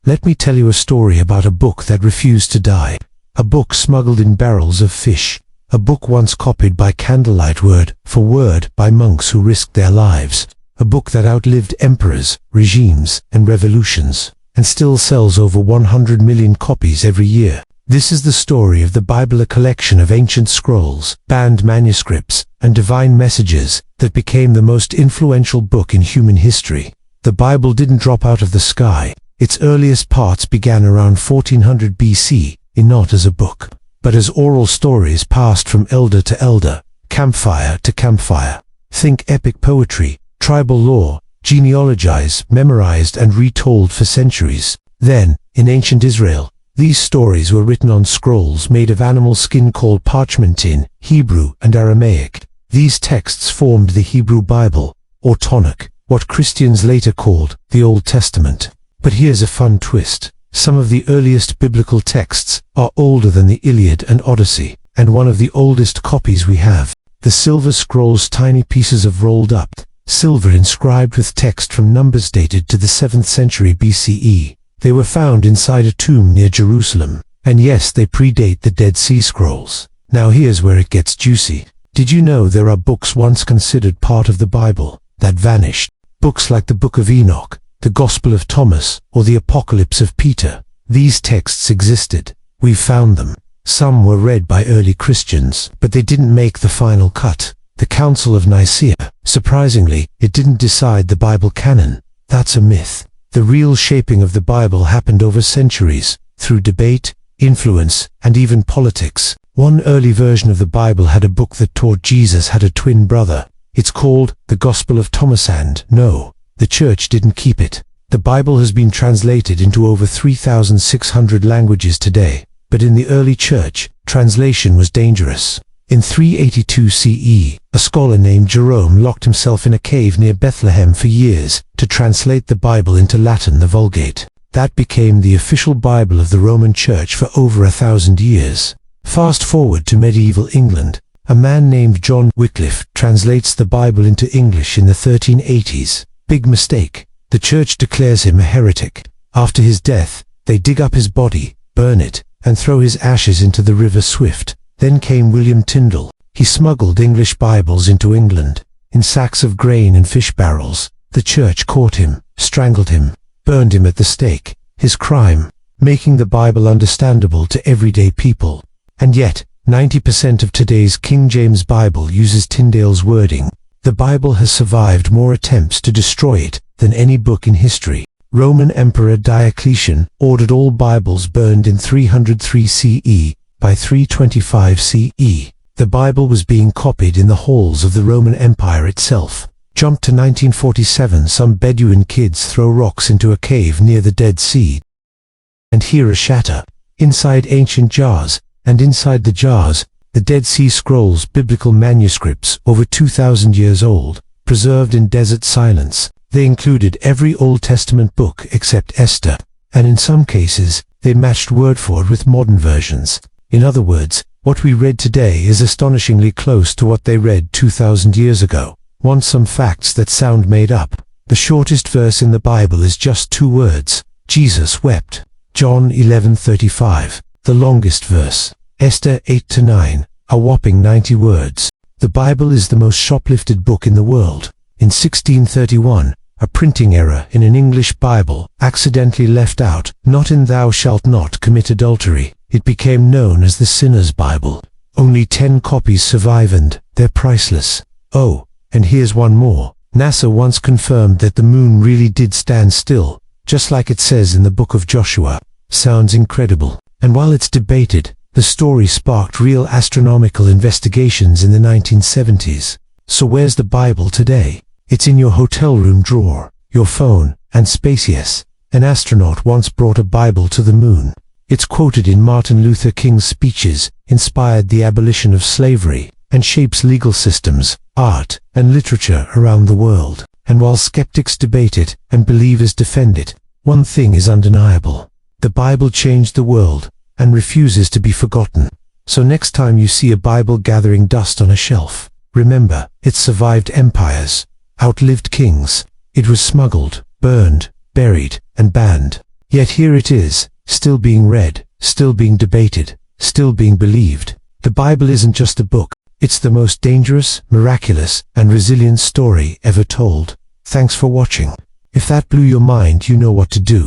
Let me tell you a story about a book that refused to die. A book smuggled in barrels of fish. A book once copied by candlelight word for word by monks who risked their lives. A book that outlived emperors, regimes, and revolutions, and still sells over 100 million copies every year. This is the story of the Bible, a collection of ancient scrolls, banned manuscripts, and divine messages that became the most influential book in human history. The Bible didn't drop out of the sky. Its earliest parts began around 1400 BC, not as a book, but as oral stories passed from elder to elder, campfire to campfire. Think epic poetry, tribal lore, genealogized, memorized, and retold for centuries. Then, in ancient Israel, these stories were written on scrolls made of animal skin called parchment in Hebrew and Aramaic. These texts formed the Hebrew Bible, or Tanakh, what Christians later called the Old Testament. But here's a fun twist. Some of the earliest biblical texts are older than the Iliad and Odyssey, and one of the oldest copies we have, the silver scrolls, tiny pieces of rolled up silver inscribed with text from Numbers dated to the 7th century BCE. They were found inside a tomb near Jerusalem, and yes, they predate the Dead Sea Scrolls. Now here's where it gets juicy. Did you know there are books once considered part of the Bible that vanished? Books like the Book of Enoch, the Gospel of Thomas, or the Apocalypse of Peter. These texts existed. We've found them. Some were read by early Christians, but they didn't make the final cut. The Council of Nicaea, surprisingly, it didn't decide the Bible canon. That's a myth. The real shaping of the Bible happened over centuries, through debate, influence, and even politics. One early version of the Bible had a book that taught Jesus had a twin brother. It's called the Gospel of Thomas, and no, the church didn't keep it. The Bible has been translated into over 3,600 languages today, but in the early church, translation was dangerous. In 382 CE, a scholar named Jerome locked himself in a cave near Bethlehem for years to translate the Bible into Latin, the Vulgate. That became the official Bible of the Roman Church for over 1,000 years. Fast forward to medieval England. A man named John Wycliffe translates the Bible into English in the 1380s. Big mistake. The church declares him a heretic. After his death, they dig up his body, burn it, and throw his ashes into the River Swift. Then came William Tyndale. He smuggled English Bibles into England, in sacks of grain and fish barrels. The church caught him, strangled him, burned him at the stake. His crime, making the Bible understandable to everyday people. And yet, 90% of today's King James Bible uses Tyndale's wording. The Bible has survived more attempts to destroy it than any book in history. Roman Emperor Diocletian ordered all Bibles burned in 303 CE. By 325 CE, the Bible was being copied in the halls of the Roman Empire itself. Jump to 1947, some Bedouin kids throw rocks into a cave near the Dead Sea and hear a shatter. Inside ancient jars, and inside the jars, the Dead Sea Scrolls, biblical manuscripts over 2,000 years old, preserved in desert silence. They included every Old Testament book except Esther, and in some cases, they matched word for word with modern versions. In other words, what we read today is astonishingly close to what they read 2,000 years ago. Want some facts that sound made up? The shortest verse in the Bible is just 2 words. Jesus wept. John 11:35. The longest verse, Esther 8-9, a whopping 90 words. The Bible is the most shoplifted book in the world. In 1631, a printing error in an English Bible accidentally left out, "Not in thou shalt not commit adultery." It became known as the Sinner's Bible. Only 10 copies survive and they're priceless. Oh, and here's one more. NASA once confirmed that the moon really did stand still, just like it says in the book of Joshua. Sounds incredible. And while it's debated, the story sparked real astronomical investigations in the 1970s. So where's the Bible today? It's in your hotel room drawer, your phone, and space. Yes, an astronaut once brought a Bible to the moon. It's quoted in Martin Luther King's speeches, inspired the abolition of slavery, and shapes legal systems, art, and literature around the world. And while skeptics debate it and believers defend it, one thing is undeniable. The Bible changed the world and refuses to be forgotten. So next time you see a Bible gathering dust on a shelf, remember, it survived empires, outlived kings. It was smuggled, burned, buried, and banned. Yet here it is, still being read, still being debated, still being believed. The Bible isn't just a book, it's the most dangerous, miraculous, and resilient story ever told. Thanks for watching. If that blew your mind, you know what to do.